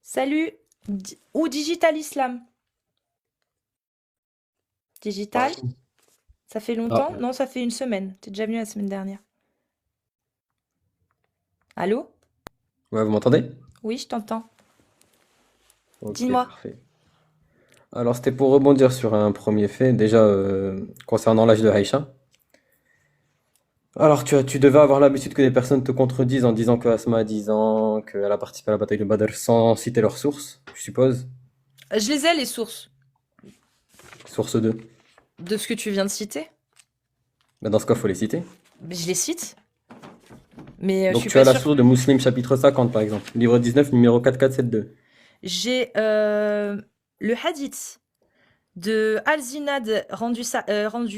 Salut, ou Digital Islam? Digital? Ça fait Ah, longtemps? Non, ça fait une semaine. T'es déjà venu la semaine dernière. Allô? ouais, vous m'entendez? Oui, je t'entends. Ok, Dis-moi. parfait. Alors, c'était pour rebondir sur un premier fait, déjà concernant l'âge de Aïcha. Alors, tu devais avoir l'habitude que des personnes te contredisent en disant que Asma a 10 ans, qu'elle a participé à la bataille de Badr sans citer leurs sources, je suppose. Je les ai, les sources Source 2. de ce que tu viens de citer. Ben, dans ce cas, il faut les citer. Mais je les cite, mais je Donc, suis tu as pas la sûre. source de Muslim chapitre 50, par exemple. Livre 19, numéro 4472. J'ai le hadith de Al-Zinad rendu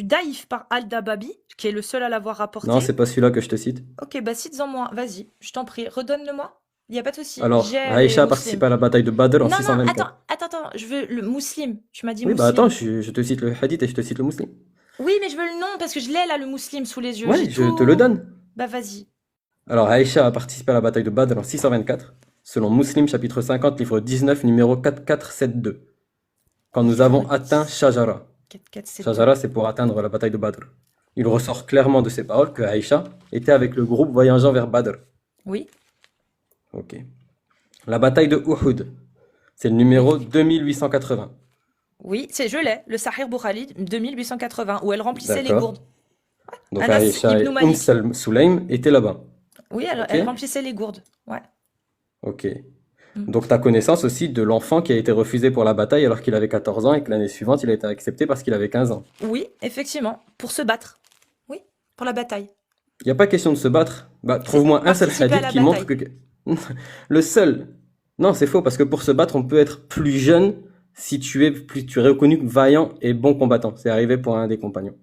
daïf par Al-Dababi, qui est le seul à l'avoir Non, rapporté. c'est pas celui-là que je te cite. Ok, bah cite-en moi, vas-y, je t'en prie, redonne-le-moi. Il n'y a pas de souci, Alors, j'ai les Aïcha a muslims. participé à la bataille de Badr en Non, non, attends, 624. attends, attends, je veux le mousseline. Tu m'as dit Oui, bah attends, mousseline. je te cite le hadith et je te cite le Muslim. Oui, mais je veux le nom parce que je l'ai là, le mousseline sous les yeux. Ouais, J'ai je te le tout. donne. Bah vas-y. Alors, Aïcha a participé à la bataille de Badr en 624, selon Muslim chapitre 50, livre 19, numéro 4472, quand nous Livre avons atteint 10, Shajara. 4472. Shajara, c'est pour atteindre la bataille de Badr. Il ressort clairement de ces paroles que Aïcha était avec le groupe voyageant vers Badr. Oui, Ok. La bataille de Uhud, c'est le oui, numéro 2880. oui, je l'ai, le Sahih Bukhari 2880, où elle remplissait les D'accord. gourdes. Donc Anas Aïcha ibn et Malik. Sulaym étaient là-bas. Oui, Ok. elle remplissait les gourdes. Ouais. Ok. Mm. Donc tu as connaissance aussi de l'enfant qui a été refusé pour la bataille alors qu'il avait 14 ans et que l'année suivante il a été accepté parce qu'il avait 15 ans. Oui, effectivement, pour se battre. Oui, pour la bataille. Il n'y a pas question de se battre. Bah, C'est trouve-moi un seul participer à hadith la qui montre bataille. que... Le seul. Non, c'est faux, parce que pour se battre, on peut être plus jeune si tu es reconnu vaillant et bon combattant. C'est arrivé pour un des compagnons.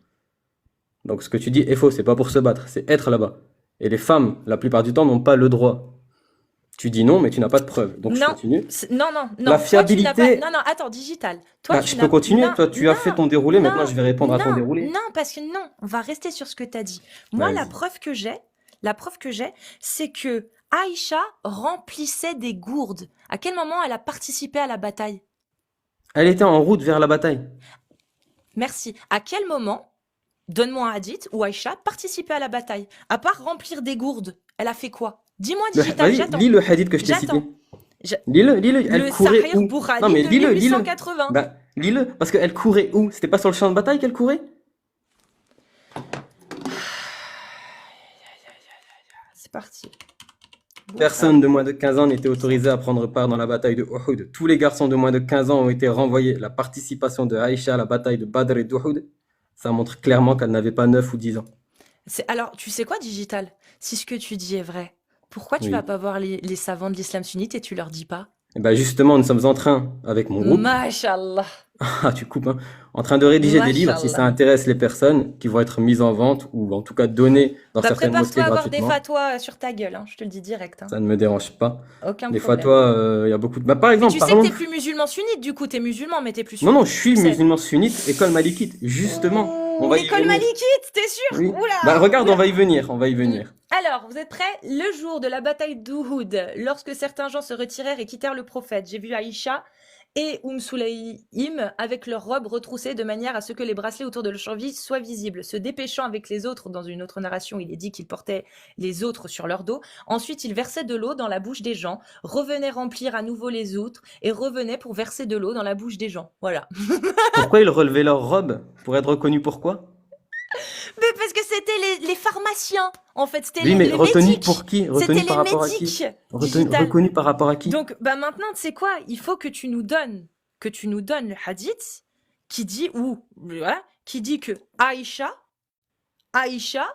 Donc ce que tu dis est faux, c'est pas pour se battre, c'est être là-bas. Et les femmes, la plupart du temps, n'ont pas le droit. Tu dis non, mais tu n'as pas de preuve. Donc je Non, continue. non, non, La non. Toi, tu n'as pas. Non, fiabilité... non, attends, digital. Toi, Bah, tu je peux n'as. continuer. Non, Toi, tu as fait non, ton déroulé, maintenant non, je vais répondre à ton non, déroulé. non, parce que non, on va rester sur ce que tu as dit. Moi, Vas-y. la preuve que j'ai, c'est que Aïcha remplissait des gourdes. À quel moment elle a participé à la bataille? Elle était en route vers la bataille. Merci. À quel moment, donne-moi un hadith où Aïcha participait à la bataille? À part remplir des gourdes, elle a fait quoi? Dis-moi, digital, Vas-y, j'attends. lis le hadith que je t'ai cité. J'attends. Je- Lis-le, lis-le. Elle Le courait Sahih où? Non, Bukhari mais de lis-le. 1880. Bah, lis-le. Parce qu'elle courait où? C'était pas sur le champ de bataille qu'elle courait? C'est parti. Personne de Bukhari. moins de 15 ans n'était autorisé à prendre part dans la bataille de Uhud. Tous les garçons de moins de 15 ans ont été renvoyés. La participation de Aïcha à la bataille de Badr et d'Uhud, ça montre clairement qu'elle n'avait pas 9 ou 10 ans. Alors, tu sais quoi, digital? Si ce que tu dis est vrai, pourquoi tu vas Oui. pas voir les savants de l'islam sunnite et tu leur dis pas? Et bah justement, nous sommes en train, avec mon groupe, Mashallah, ah, tu coupes, hein, en train de rédiger des livres, si ça mashallah. intéresse les personnes, qui vont être mises en vente ou en tout cas données dans Bah, certaines prépare-toi mosquées à avoir des gratuitement. fatwas sur ta gueule, hein, je te le dis direct, hein. Ça ne me dérange pas. Aucun Des fois, problème. toi, il y a beaucoup de... Bah, par Mais exemple, tu sais que parlons... t'es plus musulman sunnite, du coup, t'es musulman, mais t'es plus Non, non, sunnite, je tu suis le sais. musulman sunnite, école malikite. Justement, on va y L'école venir. malikite, t'es sûr? Oui. Bah, Oula, regarde, on oula. va y venir, on va y Hmm. venir. Alors, vous êtes prêts? Le jour de la bataille d'Uhud, lorsque certains gens se retirèrent et quittèrent le prophète, j'ai vu Aïcha et Sulaym avec leurs robes retroussées de manière à ce que les bracelets autour de leur cheville soient visibles. Se dépêchant avec les autres, dans une autre narration, il est dit qu'ils portaient les autres sur leur dos. Ensuite, ils versaient de l'eau dans la bouche des gens, revenaient remplir à nouveau les autres et revenaient pour verser de l'eau dans la bouche des gens. Voilà. Pourquoi ils relevaient leur robe? Pour être reconnus pourquoi? Mais parce que c'était les pharmaciens, en fait, c'était Oui, mais les retenus médics. pour qui? C'était Retenus par les rapport à qui? médics digital. Reconnus par rapport à qui? Donc, bah maintenant, tu sais quoi? Il faut que tu nous donnes le hadith qui dit, ou, voilà, qui dit que Aïcha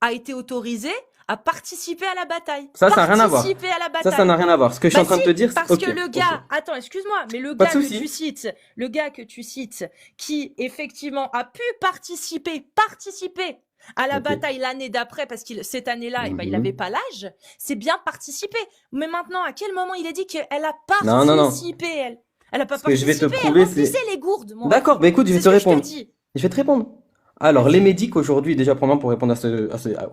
a été autorisée à participer à la bataille. Ça n'a rien à voir. Participer à la Ça n'a bataille. rien à voir. Ce que je suis Bah en train si, de te dire, c'est... parce Ok, que le ok. gars, attends, excuse-moi, mais Pas de souci. le gars que tu cites, qui effectivement a pu participer à la Ok. bataille l'année d'après, parce que cette année-là, eh ben, il n'avait Mhm. pas l'âge, c'est bien participer. Mais maintenant, à quel moment il a dit qu'elle a Non, non, non. participé, elle? Elle n'a pas Ce que je vais te participé, elle prouver, c'est... remplissait les gourdes, mon ref. D'accord, bah écoute, je vais C'est te ce que je te répondre. dis. Je vais te répondre. Alors, les Vas-y. médics aujourd'hui, déjà, premièrement, pour répondre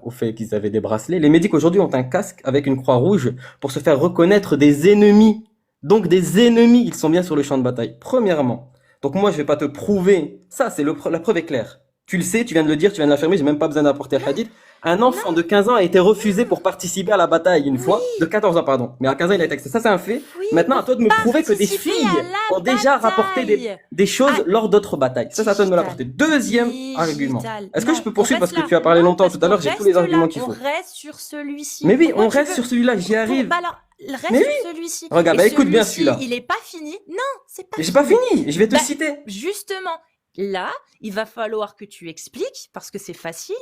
au fait qu'ils avaient des bracelets, les médics aujourd'hui ont un casque avec une croix rouge pour se faire reconnaître des ennemis Donc des ennemis, ils sont bien sur le champ de bataille. Premièrement. Donc moi, je vais pas te prouver. Ça, la preuve est claire. Tu le sais, tu viens de le dire, tu viens de l'affirmer, j'ai même pas besoin d'apporter le hadith. Un enfant Non, de 15 ans a été refusé pour participer à la bataille une fois. De oui, 14 ans, pardon. Mais à 15 ans, il a été accepté. Ça, c'est un fait. oui, Maintenant, à pour toi de me prouver que des participer filles à ont la déjà rapporté bataille. des choses Ah, lors d'autres batailles. Ça, c'est à toi de me l'apporter. digital. Deuxième argument. Digital. Est-ce que je Non, peux on poursuivre parce reste que là. tu as parlé Non, longtemps parce tout à qu'on l'heure, j'ai tous les reste arguments là. qu'il On faut. reste sur celui-ci. Mais oui, Pourquoi on tu reste veux... sur celui-là, j'y Bah arrive. alors, Mais reste sur oui, celui-ci. regarde, Et bah écoute bien celui-ci, celui-là. il est pas fini. Non, c'est pas J'ai pas fini. fini, je vais te Bah, citer. justement, là, il va falloir que tu expliques, parce que c'est facile,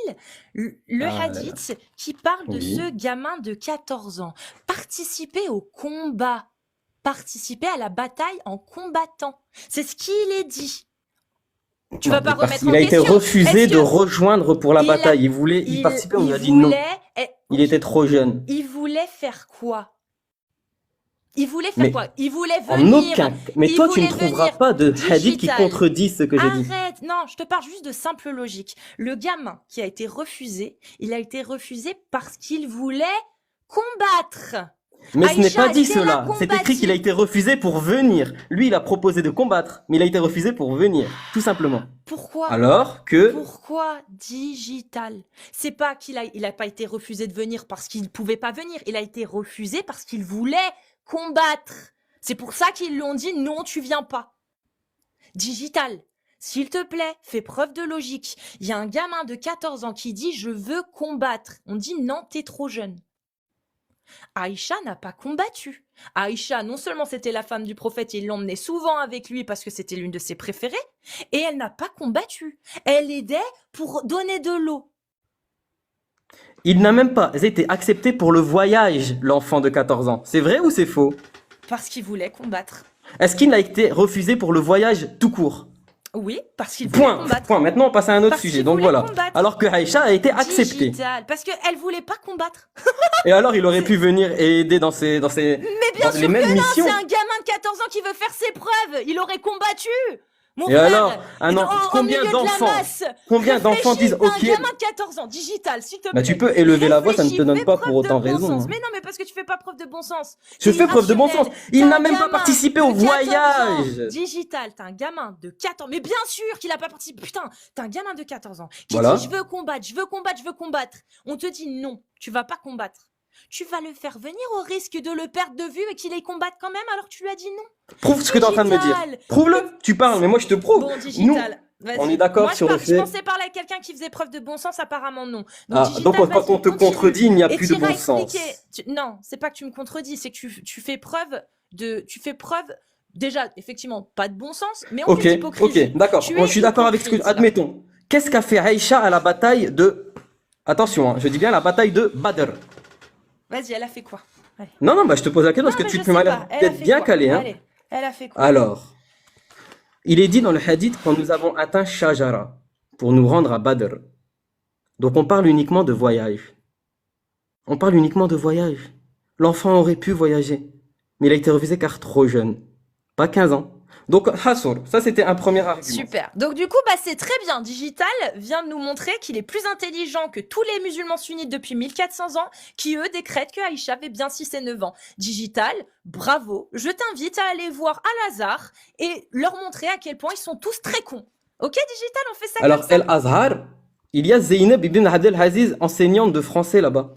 le Ah là là. hadith qui parle de Oui. ce gamin de 14 ans. Participer au combat. Participer à la bataille en combattant. C'est ce qu'il est dit. Tu Non, vas mais pas parce remettre qu'il en a été question. refusé Est-ce de que rejoindre pour la il a, bataille. Il voulait y participer, on lui il a dit non. voulait, Il était trop jeune. il voulait faire quoi? Il voulait faire Mais quoi? Il voulait en venir. aucun cas. Mais Il toi, tu ne voulait trouveras venir pas de hadith qui digital. contredit ce que j'ai dit. Arrête! Non, je te parle juste de simple logique. Le gamin qui a été refusé, il a été refusé parce qu'il voulait combattre. Mais ce n'est Aïcha, pas dit est-ce qu'elle a cela. C'est écrit qu'il a combattu? été refusé pour venir. Lui, il a proposé de combattre, mais il a été refusé pour venir. Tout simplement. Pourquoi? Alors que... Pourquoi digital? C'est pas il a pas été refusé de venir parce qu'il pouvait pas venir. Il a été refusé parce qu'il voulait combattre. C'est pour ça qu'ils lui ont dit non, tu viens pas. Digital. S'il te plaît, fais preuve de logique. Il y a un gamin de 14 ans qui dit je veux combattre. On dit non, t'es trop jeune. Aïcha n'a pas combattu. Aïcha, non seulement c'était la femme du prophète, il l'emmenait souvent avec lui parce que c'était l'une de ses préférées, et elle n'a pas combattu. Elle aidait pour donner de l'eau. Il n'a même pas été accepté pour le voyage, l'enfant de 14 ans. C'est vrai ou c'est faux? Parce qu'il voulait combattre. Est-ce qu'il a été refusé pour le voyage tout court? Oui, parce qu'il voulait Point, combattre. point. Maintenant, on passe à un autre Parce sujet. qu'il Donc voulait voilà. combattre. Alors que Aïcha a été acceptée. Digital. Parce qu'elle voulait pas combattre. Et alors, il aurait pu venir et aider dans Mais bien dans les sûr mêmes que non, missions. c'est un gamin de 14 ans qui veut faire ses preuves. Il aurait combattu. Mon Et frère, alors, au combien milieu de la d'enfants, masse. combien d'enfants Réfléchis, disent t'as un OK, gamin de 14 ans, digital, s'il te bah tu plaît. peux élever la voix, ça ne te Réfléchis, donne fais pas preuve pour de autant bon raison. sens. Hein. Mais non, mais parce que tu fais pas preuve de bon sens. Je T'es fais preuve de bon sens. irrationnel. Il T'as n'a un même pas gamin participé de au 14 ans, voyage. digital, t'as un gamin de 14 ans. Mais bien sûr qu'il a pas participé. Putain, t'as un gamin de 14 ans qui Voilà. dit je veux combattre, je veux combattre, je veux combattre. On te dit non, tu vas pas combattre. Tu vas le faire venir au risque de le perdre de vue et qu'il aille combattre quand même alors que tu lui as dit non. Prouve ce que tu es en train de me dire. Digital. Prouve-le. Tu parles, mais moi je te prouve. Bon, Nous, digital. Vas-y. on est d'accord Moi, sur le je fait. pensais parler à quelqu'un qui faisait preuve de bon sens, apparemment non. Ah, Digital, donc quand vas-y, on te continue. contredit, il n'y a Et plus de t'iras bon sens. expliquer. Non, c'est pas que tu me contredis, c'est que tu fais preuve déjà, effectivement, pas de bon sens, mais en Ok, plus d'hypocrisie. ok, d'accord. Tu Moi, es je suis d'accord avec ce que. hypocrite, là. Admettons. Qu'est-ce qu'a fait Aïcha à la bataille de. Attention, hein, je dis bien la bataille de Badr. Vas-y, elle a fait quoi? Allez. Non, non, bah je te pose la question Non, parce que mais tu je peux m'as sais l'air pas. Elle a d'être fait bien quoi? calé. Hein. Allez, elle a fait quoi? Alors, il est dit dans le hadith quand nous avons atteint Shajara pour nous rendre à Badr. Donc on parle uniquement de voyage. On parle uniquement de voyage. L'enfant aurait pu voyager, mais il a été refusé car trop jeune. Pas 15 ans. Donc, Hassour, ça c'était un premier argument. Super. Donc du coup, bah, c'est très bien. Digital vient de nous montrer qu'il est plus intelligent que tous les musulmans sunnites depuis 1400 ans, qui eux décrètent que Aïcha avait bien 6 et 9 ans. Digital, bravo. Je t'invite à aller voir Al-Azhar et leur montrer à quel point ils sont tous très cons. Ok, Digital, on fait ça Alors, comme ça. El Azhar, il y a Zeynep ibn Abdelaziz, enseignante de français là-bas.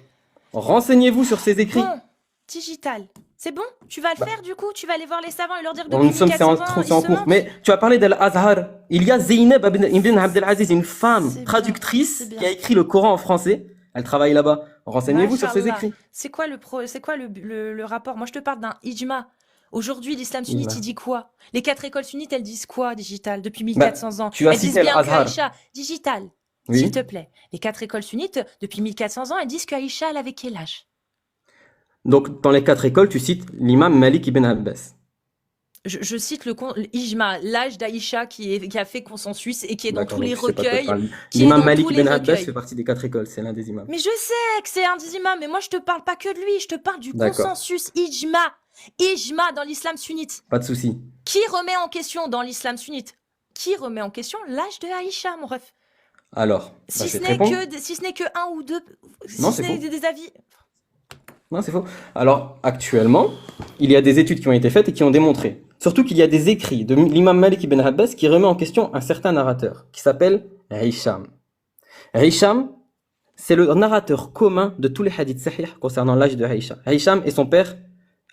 Renseignez-vous sur ses écrits. Bon, Digital, c'est bon? Tu vas le faire du coup? Tu vas aller voir les savants et leur dire que Bon, depuis nous sommes 1400 ans, c'est en ils se cours. mentent? Mais tu as parlé d'Al Azhar. Il y a Zeynep ibn Abdelaziz, une femme C'est bien, traductrice c'est bien. qui a écrit le Coran en français. Elle travaille là-bas. Renseignez-vous sur ses Machallah. écrits. C'est quoi le rapport? Moi, je te parle d'un ijma. Aujourd'hui, l'islam sunnite, Ijma. il dit quoi? Les 4 écoles sunnites, elles disent quoi, Digital, depuis Bah, 1400 ans? tu as Elles disent cité bien que Al-Azhar. Aïcha, Digital, Oui. s'il te plaît. Les 4 écoles sunnites, depuis 1400 ans, elles disent qu'Aïcha, elle avait quel âge? Donc, dans les 4 écoles, tu cites l'imam Malik ibn Abbas. Je cite l'ijma, l'âge d'Aïcha qui a fait consensus et qui est dans D'accord, tous les donc je sais pas de quoi tu recueils. parles. Qui est L'imam dans Malik tous les ibn Abbas recueils. fait partie des 4 écoles. C'est l'un des imams. Mais je sais que c'est un des imams, mais moi, je te parle pas que de lui, je te parle du D'accord. consensus ijma. Ijma dans l'islam sunnite. Pas de souci. Qui remet en question dans l'islam sunnite? Qui remet en question l'âge de Aïcha, mon ref? Alors, bah, Si je ce vais te n'est répondre. si ce n'est que un ou deux, si Non, ce c'est n'est faux. des avis. Non, c'est faux. Alors, actuellement, il y a des études qui ont été faites et qui ont démontré, surtout qu'il y a des écrits de l'imam Malik ibn Abbas qui remet en question un certain narrateur qui s'appelle Hisham. Hisham, c'est le narrateur commun de tous les hadiths sahih concernant l'âge de Hisham. Hisham et son père,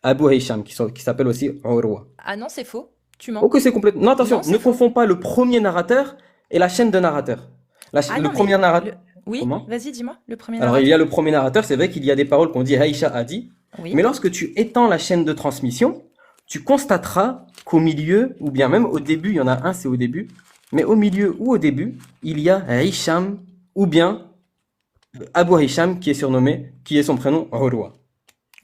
Abu Hisham, qui s'appelle aussi Urwa. Ah non, c'est faux. Tu mens. Ok, c'est complètement... Non, attention, Non, ne c'est faux. confonds pas le premier narrateur et la chaîne de narrateurs. Ah Le non, mais premier narrateur... le... Oui, Comment? vas-y, dis-moi, le premier Alors, il y a narrateur. le premier narrateur, c'est vrai qu'il y a des paroles qu'on dit Aïcha a dit, Oui. mais lorsque tu étends la chaîne de transmission, tu constateras qu'au milieu, ou bien même au début, il y en a un, c'est au début, mais au milieu ou au début, il y a Hisham, ou bien Abu Hisham, qui est surnommé, qui est son prénom, Urwa.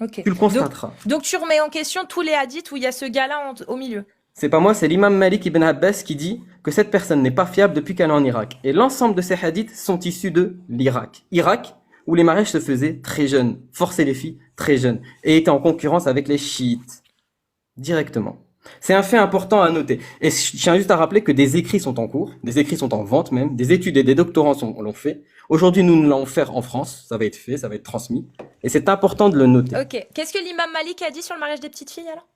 Ok. Tu le Donc, constateras. donc tu remets en question tous les hadiths où il y a ce gars-là au milieu. C'est pas moi, c'est l'imam Malik ibn Abbas qui dit que cette personne n'est pas fiable depuis qu'elle est en Irak. Et l'ensemble de ces hadiths sont issus de l'Irak. Irak, où les mariages se faisaient très jeunes, forçaient les filles très jeunes, et étaient en concurrence avec les chiites. Directement. C'est un fait important à noter. Et je tiens juste à rappeler que des écrits sont en cours, des écrits sont en vente même, des études et des doctorants l'ont fait. Aujourd'hui, nous l'allons faire en France, ça va être fait, ça va être transmis. Et c'est important de le noter. Ok. Qu'est-ce que l'imam Malik a dit sur le mariage des petites filles alors?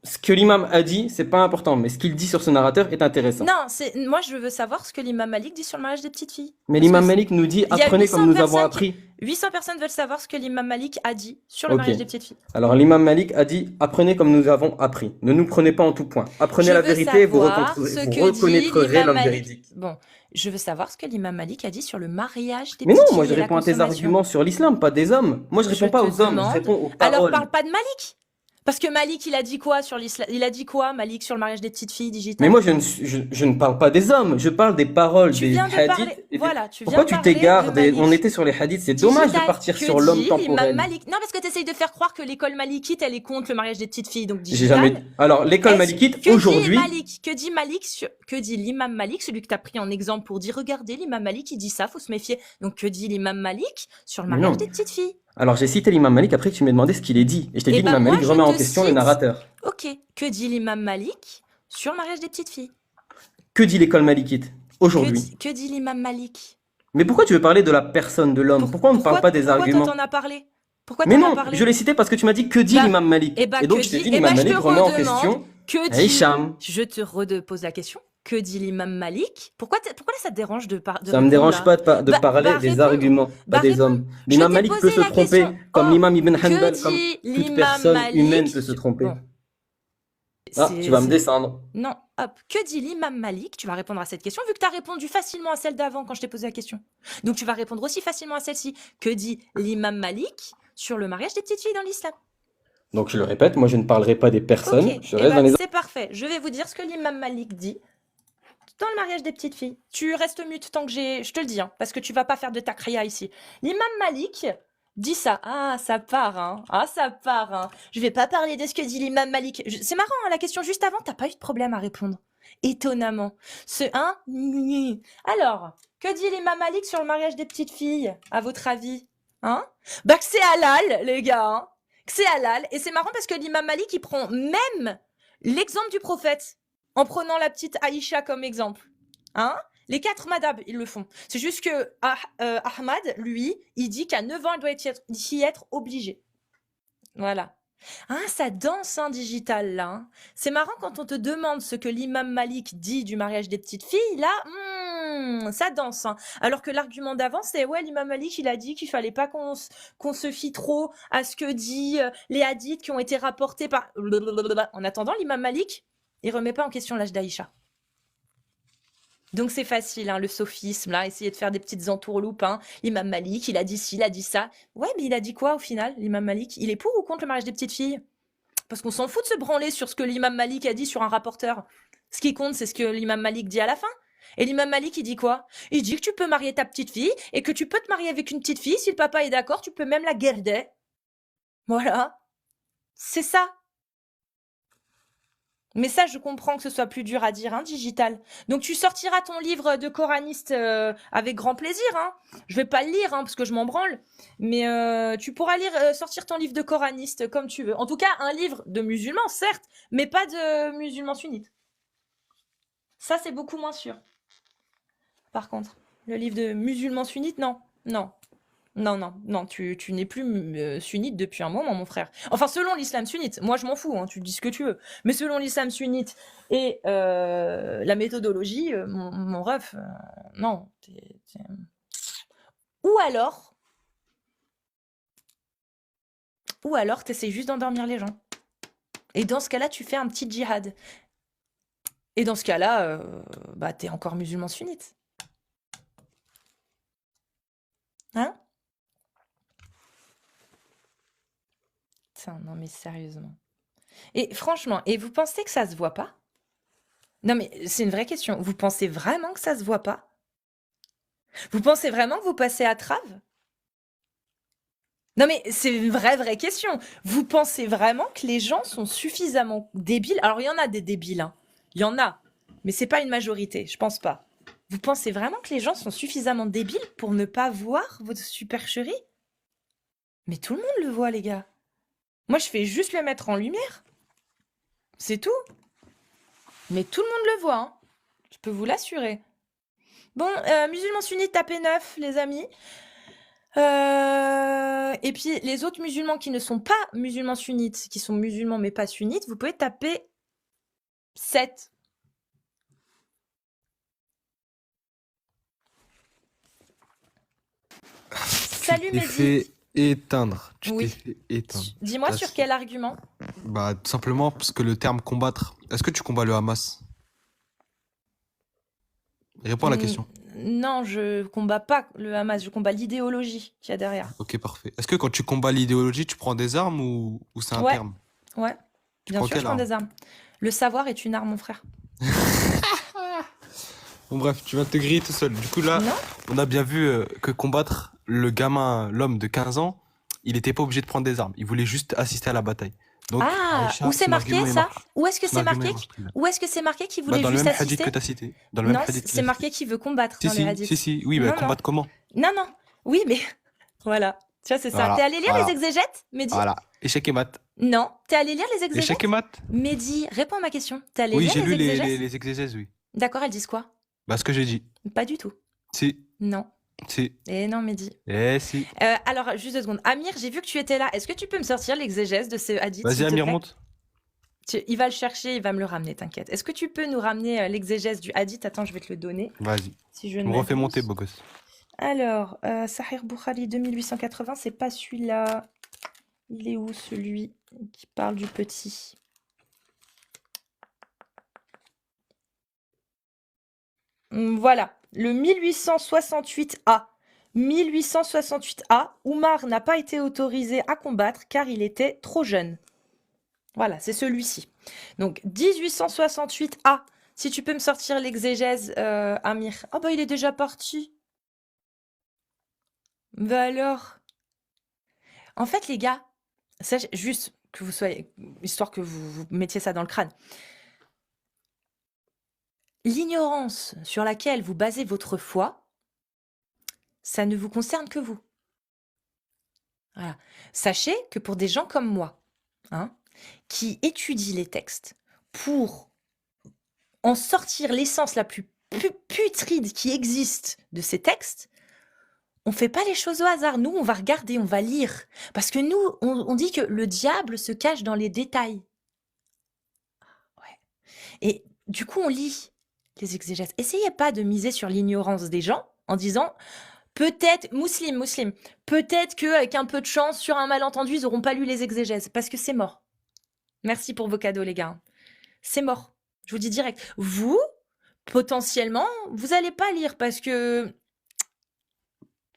Ce que l'imam a dit, c'est pas important, mais ce qu'il dit sur ce narrateur est intéressant. Non, moi je veux savoir ce que l'imam Malik dit sur le mariage des petites filles. Mais Parce que l'imam Malik nous dit, il y a apprenez 800 comme nous avons personnes appris. 800 personnes veulent savoir ce que l'imam Malik a dit sur le Ok. mariage des petites filles. Alors l'imam Malik a dit, apprenez comme nous avons appris. Ne nous prenez pas en tout point. Apprenez Je la veux vérité, vous savoir ce vous que dit reconnaîtrez l'imam l'homme Malik. véridique. Bon, je veux savoir ce que l'imam Malik a dit sur le mariage des Mais non, petites moi filles je et la réponds à tes consommation. arguments sur l'islam, pas des hommes. Moi je Je réponds pas te aux hommes, je demande. réponds aux Alors paroles. parle pas de Malik. Parce que Malik, il a dit quoi sur l'islam? Il a dit quoi, Malik, sur le mariage des petites filles Mais digitales? moi je ne parle pas des hommes, je parle des paroles, Tu des viens de hadiths. parler. Voilà, tu viens Pourquoi de tu parler t'égares de Malik. On était sur les hadiths, c'est dommage de Digital, partir que sur l'homme dit l'imam temporel. Malik? Non, parce que tu essayes de faire croire que l'école malikite, elle est contre le mariage des petites filles, donc J'ai jamais... digital. Alors l'école malikite, aujourd'hui... Que dit Malik que dit l'imam Malik, celui que tu as pris en exemple pour dire, regardez, l'imam Malik, il dit ça, faut se méfier. Donc que dit l'imam Malik sur le Mais mariage non. des petites filles? Alors j'ai cité l'imam Malik, après tu m'as demandé ce qu'il est dit. Et je t'ai Eh dit ben, l'imam moi, Malik je remet en te question le cite. narrateur. Ok, que dit l'imam Malik sur le mariage des petites filles? Que dit l'école malikite aujourd'hui? Que dit l'imam Malik? Mais pourquoi tu veux parler de la personne, de l'homme? Pourquoi on ne parle pas des pourquoi arguments? toi t'en as parlé? Pourquoi Mais t'en as non, parlé? je l'ai cité parce que tu m'as dit que dit Bah, l'imam Malik. Eh ben, Et donc que je t'ai dit- dit eh l'imam ben, je Malik te remet en redemande, question que dit... Hicham. Je te redepose la question. Que dit l'imam Malik? Pourquoi là ça te dérange de Ça me répondre, dérange là? pas de Bah, parler bah, des réponds. arguments, pas Bah, des réponds. hommes. Je L'imam t'ai Malik peut posé se la tromper, question. comme Oh, l'imam Ibn que Hanbal, comme dit toute l'imam personne Malik humaine peut se tromper. Bon, Ah, c'est- tu vas me c'est- descendre. Non, hop. Que dit l'imam Malik? Tu vas répondre à cette question vu que tu as répondu facilement à celle d'avant quand je t'ai posé la question. Donc tu vas répondre aussi facilement à celle-ci. Que dit l'imam Malik sur le mariage des petites filles dans l'islam? Donc je le répète, moi je ne parlerai pas des personnes, Ok, je eh reste ben, dans les... c'est parfait. Je vais vous dire ce que l'imam Malik dit dans le mariage des petites filles. Tu restes mute tant que j'ai... Je te le dis, hein, parce que tu vas pas faire de takriya ici. L'imam Malik dit ça. Ah, ça part, hein. Ah, ça part, hein. Je vais pas parler de ce que dit l'imam Malik. C'est marrant, hein, la question juste avant, t'as pas eu de problème à répondre. Étonnamment. Hein? Alors, que dit l'imam Malik sur le mariage des petites filles, à votre avis? Hein? Bah que c'est halal, les gars, hein. Que c'est halal. Et c'est marrant parce que l'imam Malik, il prend même l'exemple du prophète, en prenant la petite Aïcha comme exemple. Hein? Les 4 madhab, ils le font. C'est juste que Ahmad, lui, il dit qu'à 9 ans, il doit y être obligé. Voilà. Ah, ça danse, hein, digital, là. Hein. C'est marrant quand on te demande ce que l'imam Malik dit du mariage des petites filles, là, ça danse. Hein. Alors que l'argument d'avant, c'est, ouais, l'imam Malik, il a dit qu'il fallait pas qu'on se fie trop à ce que dit les hadiths qui ont été rapportés par... En attendant, l'imam Malik, il remet pas en question l'âge d'Aïcha. Donc c'est facile, hein, le sophisme, là, essayer de faire des petites entourloupes. Hein. L'imam Malik, il a dit ci, il a dit ça. Ouais, mais il a dit quoi au final, l'imam Malik? Il est pour ou contre le mariage des petites filles? Parce qu'on s'en fout de se branler sur ce que l'imam Malik a dit sur un rapporteur. Ce qui compte, c'est ce que l'imam Malik dit à la fin. Et l'imam Malik, il dit quoi? Il dit que tu peux marier ta petite fille et que tu peux te marier avec une petite fille. Si le papa est d'accord, tu peux même la garder. Voilà. C'est ça. Mais ça, je comprends que ce soit plus dur à dire, hein, digital. Donc tu sortiras ton livre de coraniste avec grand plaisir. Hein. Je vais pas le lire, hein, parce que je m'en branle. Mais tu pourras sortir ton livre de coraniste comme tu veux. En tout cas, un livre de musulmans, certes, mais pas de musulmans sunnites. Ça, c'est beaucoup moins sûr. Par contre, le livre de musulmans sunnites, non. Non. Non, non, non, tu n'es plus sunnite depuis un moment, mon frère. Enfin, selon l'islam sunnite. Moi, je m'en fous, hein, tu dis ce que tu veux. Mais selon l'islam sunnite et la méthodologie, mon ref, non. Ou alors, ou alors, t'essaies juste d'endormir les gens. Et dans ce cas-là, tu fais un petit djihad. Et dans ce cas-là, bah, t'es encore musulman sunnite. Hein? Tiens, non mais sérieusement. Et franchement, et vous pensez que ça se voit pas? Non mais c'est une vraie question. Vous pensez vraiment que ça se voit pas? Vous pensez vraiment que vous passez à travers? Non mais c'est une vraie question. Vous pensez vraiment que les gens sont suffisamment débiles? Alors il y en a des débiles, hein. Il y en a. Mais c'est pas une majorité, je pense pas. Vous pensez vraiment que les gens sont suffisamment débiles pour ne pas voir votre supercherie? Mais tout le monde le voit, les gars. Moi, je fais juste le mettre en lumière. C'est tout. Mais tout le monde le voit, hein. Je peux vous l'assurer. Bon, musulmans sunnites, tapez 9, les amis. Et puis, les autres musulmans qui ne sont pas musulmans sunnites, qui sont musulmans mais pas sunnites, vous pouvez taper 7. Tu Salut t'es Mehdi. fait éteindre. Tu t'es Oui. fait éteindre. Dis-moi T'as- sur quel argument? Bah, tout simplement parce que le terme combattre. Est-ce que tu combats le Hamas? Réponds à la Hmm, question. non, je combats pas le Hamas, je combats l'idéologie qu'il y a derrière. Ok, parfait. Est-ce que quand tu combats l'idéologie, tu prends des armes ou c'est un Ouais, terme? ouais. Tu Bien prends sûr, je quelle prends arme? des armes. Le savoir est une arme, mon frère. Bon, bref, tu vas te griller tout seul. Du coup, là, Non? on a bien vu que combattre le gamin, l'homme de 15 ans, il n'était pas obligé de prendre des armes. Il voulait juste assister à la bataille. Donc, Ah, où Aïcha, c'est son argument, marqué il ça? marche. Où est-ce que Son c'est argument, il marqué? marche très bien. Où est-ce que c'est marqué qu'il Bah, voulait dans le juste même hadith assister? que t'as cité. Dans le même Non, hadith que c'est t'as marqué cité. qu'il veut combattre Si, dans le si, si, hadith. si. Oui, bah, Non, non. combattre comment? Non, non. Oui, mais voilà. Tu vois, c'est ça. T'es Voilà, allé lire les voilà, exégètes, Mehdi? voilà. Échec et mat. Non. T'es allé lire les Échec et exégètes? mat? Mehdi, réponds à ma question. T'es allé Oui, lire j'ai les lu exégèses? les exégèses, oui. D'accord, elles disent quoi? Bah, ce que j'ai dit. Pas du tout. Si, Non. si. Eh non, Mehdi. Si. Alors, juste 2 secondes. Amir, j'ai vu que tu étais là. Est-ce que tu peux me sortir l'exégèse de ce hadith, Vas-y, s'il te Amir, plaît? monte. Il va le chercher, il va me le ramener, t'inquiète. Est-ce que tu peux nous ramener l'exégèse du hadith? Attends, je vais te le donner, Vas-y. si je Tu ne me refais monter, m'abuse. beau gosse. Alors, Sahih Bukhari 2880, c'est pas celui-là. Il est où celui qui parle du petit? Voilà, le 1868A. 1868A, Oumar n'a pas été autorisé à combattre car il était trop jeune. Voilà, c'est celui-ci. Donc 1868A. Si tu peux me sortir l'exégèse, Amir. Oh bah il est déjà parti. Bah alors. En fait, les gars, juste que vous soyez, histoire que vous mettiez ça dans le crâne. L'ignorance sur laquelle vous basez votre foi, ça ne vous concerne que vous. Voilà. Sachez que pour des gens comme moi, hein, qui étudient les textes pour en sortir l'essence la plus putride qui existe de ces textes, on fait pas les choses au hasard. Nous, on va regarder, on va lire. Parce que nous, on dit que le diable se cache dans les détails. Ouais. Et du coup, on lit les exégèses. Essayez pas de miser sur l'ignorance des gens en disant peut-être, musulman, peut-être qu'avec un peu de chance, sur un malentendu, ils auront pas lu les exégèses. Parce que c'est mort. Merci pour vos cadeaux, les gars. C'est mort. Je vous dis direct. Vous, potentiellement, vous n'allez pas lire parce que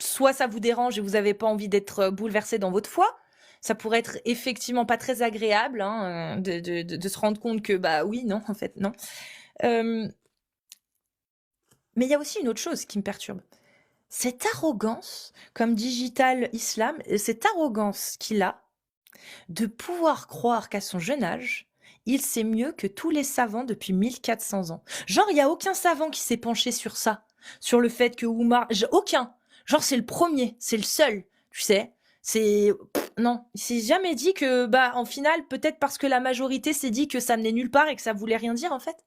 soit ça vous dérange et vous n'avez pas envie d'être bouleversé dans votre foi. Ça pourrait être effectivement pas très agréable hein, de se rendre compte que, bah oui, non, en fait, non. Mais il y a aussi une autre chose qui me perturbe. Cette arrogance, comme Digital Islam, cette arrogance qu'il a de pouvoir croire qu'à son jeune âge, il sait mieux que tous les savants depuis 1400 ans. Genre, il n'y a aucun savant qui s'est penché sur ça, sur le fait que Oumar... Aucun. Genre, c'est le premier, c'est le seul, tu sais. C'est... Non, il s'est jamais dit que, bah, en final, peut-être parce que la majorité s'est dit que ça menait nulle part et que ça voulait rien dire, en fait.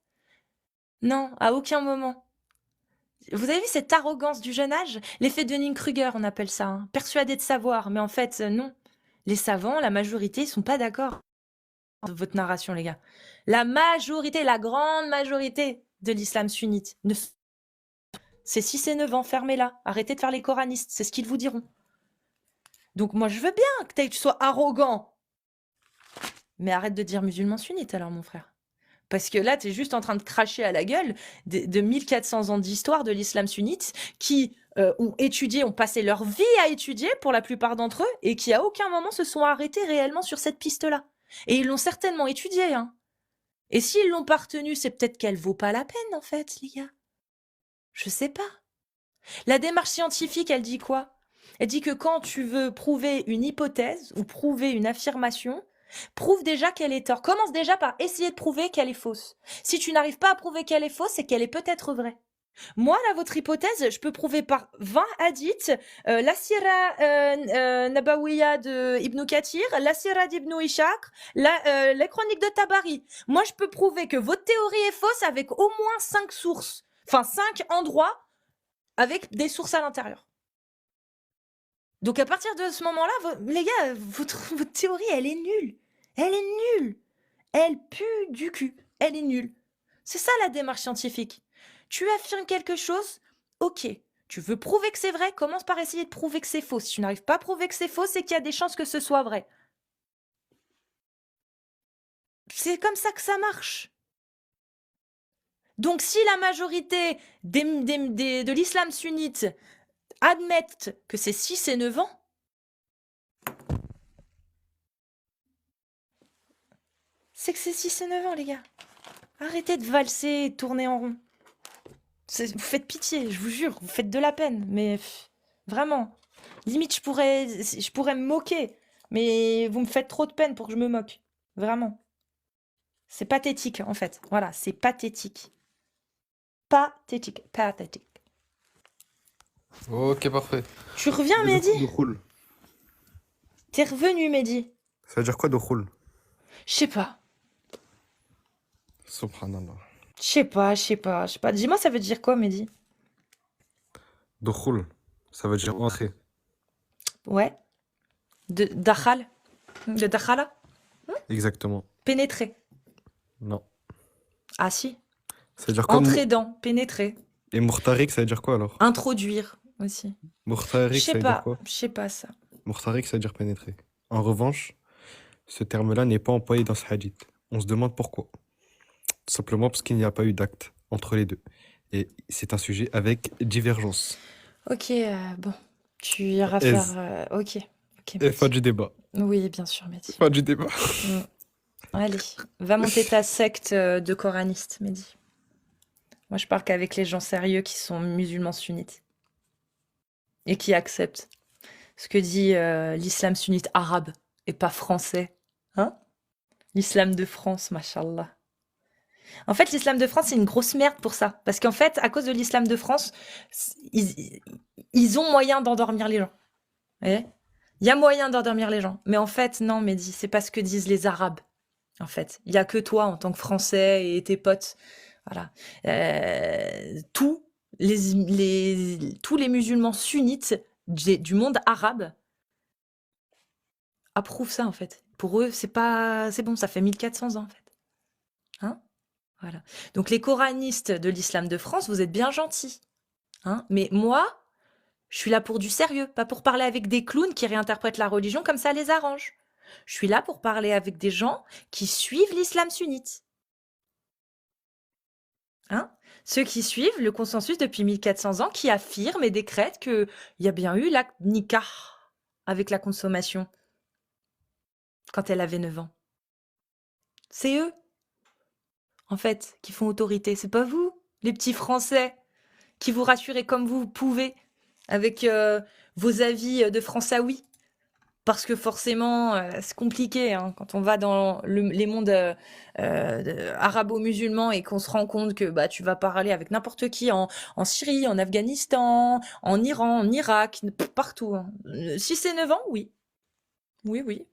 Non, à aucun moment. Vous avez vu cette arrogance du jeune âge? L'effet Dunning-Kruger, on appelle ça, hein. Persuadé de savoir, mais en fait, non. Les savants, la majorité, ils sont pas d'accord avec votre narration, les gars. La majorité, la grande majorité de l'islam sunnite, c'est 6 et 9 ans, fermez-la. Arrêtez de faire les coranistes, c'est ce qu'ils vous diront. Donc moi, je veux bien que tu sois arrogant, mais arrête de dire musulman sunnite alors, mon frère. Parce que là, tu es juste en train de cracher à la gueule de 1400 ans d'histoire de l'islam sunnite qui ont étudié, ont passé leur vie à étudier pour la plupart d'entre eux et qui à aucun moment se sont arrêtés réellement sur cette piste-là. Et ils l'ont certainement étudiée, hein. Et s'ils l'ont pas retenue, c'est peut-être qu'elle vaut pas la peine, en fait, les gars. Je sais pas. La démarche scientifique, elle dit quoi? Elle dit que quand tu veux prouver une hypothèse ou prouver une affirmation, prouve déjà qu'elle est tort. Commence déjà par essayer de prouver qu'elle est fausse. Si tu n'arrives pas à prouver qu'elle est fausse, c'est qu'elle est peut-être vraie. Moi, là, votre hypothèse, je peux prouver par 20 hadiths, la Sira Nabawiya de Ibn Kathir, la Sira d'Ibn Ishaq, les chroniques de Tabari. Moi, je peux prouver que votre théorie est fausse avec au moins 5 sources. Enfin, 5 endroits avec des sources à l'intérieur. Donc à partir de ce moment-là, les gars, votre théorie, elle est nulle. Elle est nulle. Elle pue du cul. Elle est nulle. C'est ça la démarche scientifique. Tu affirmes quelque chose, ok. Tu veux prouver que c'est vrai, commence par essayer de prouver que c'est faux. Si tu n'arrives pas à prouver que c'est faux, c'est qu'il y a des chances que ce soit vrai. C'est comme ça que ça marche. Donc si la majorité de l'islam sunnite admettent que c'est 6 et 9 ans, c'est que c'est 6 et 9 ans, les gars. Arrêtez de valser et de tourner en rond. Vous faites pitié, je vous jure, vous faites de la peine, mais vraiment. Limite, je pourrais me moquer, mais vous me faites trop de peine pour que je me moque. Vraiment. C'est pathétique, en fait. Voilà, c'est pathétique. Pathétique, pathétique. Ok, parfait. Tu reviens, Mehdi? Doukhul. T'es revenu, Mehdi? Ça veut dire quoi, Doukhul? Je sais pas. Subhanallah. Je sais pas. Dis-moi, ça veut dire quoi, Mehdi? Doukhul, ça veut dire entrer. Ouais. De dakhal. De dakhala. Exactement. Pénétrer. Non. Ah si. Ça veut dire quoi? Entrer dans, pénétrer. Et Mukhtarik, ça veut dire quoi alors? Introduire aussi. Je Mukhtarik, ça sais veut dire pas. quoi? Je sais pas ça. Mukhtarik, ça veut dire pénétrer. En revanche, ce terme-là n'est pas employé dans ce hadith. On se demande pourquoi. Tout simplement parce qu'il n'y a pas eu d'acte entre les deux. Et c'est un sujet avec divergence. Ok, bon. Tu iras Aise. faire... ok. Et fin du débat. Oui, bien sûr, Mehdi. Fin du débat. Allez, va monter ta secte de coranistes, Mehdi. Moi, je parle qu'avec les gens sérieux qui sont musulmans sunnites. Et qui acceptent ce que dit l'islam sunnite arabe et pas français. Hein? L'islam de France, machallah. En fait, l'islam de France, c'est une grosse merde pour ça. Parce qu'en fait, à cause de l'islam de France, ils ont moyen d'endormir les gens. Vous voyez? Il y a moyen d'endormir les gens. Mais en fait, non, Mehdi, c'est pas ce que disent les Arabes. En fait, il y a que toi en tant que Français et tes potes. Voilà. Tous les musulmans sunnites du monde arabe approuvent ça, en fait. Pour eux, c'est bon, ça fait 1400 ans, en fait. Hein? Voilà. Donc les coranistes de l'islam de France, vous êtes bien gentils. Hein? Mais moi, je suis là pour du sérieux, pas pour parler avec des clowns qui réinterprètent la religion comme ça les arrange. Je suis là pour parler avec des gens qui suivent l'islam sunnite. Hein? Ceux qui suivent le consensus depuis 1400 ans, qui affirment et décrètent qu'il y a bien eu l'acte nikah avec la consommation quand elle avait 9 ans. C'est eux, en fait, qui font autorité. C'est pas vous, les petits Français, qui vous rassurez comme vous pouvez avec vos avis de françaoui. Parce que forcément, c'est compliqué hein, quand on va dans les mondes arabo-musulmans et qu'on se rend compte que bah, tu vas parler avec n'importe qui en Syrie, en Afghanistan, en Iran, en Irak, partout. Hein. 6 et 9 ans, oui. Oui.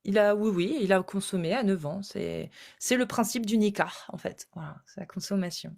Il a consommé à 9 ans. C'est le principe du nikah, en fait. Voilà, c'est la consommation.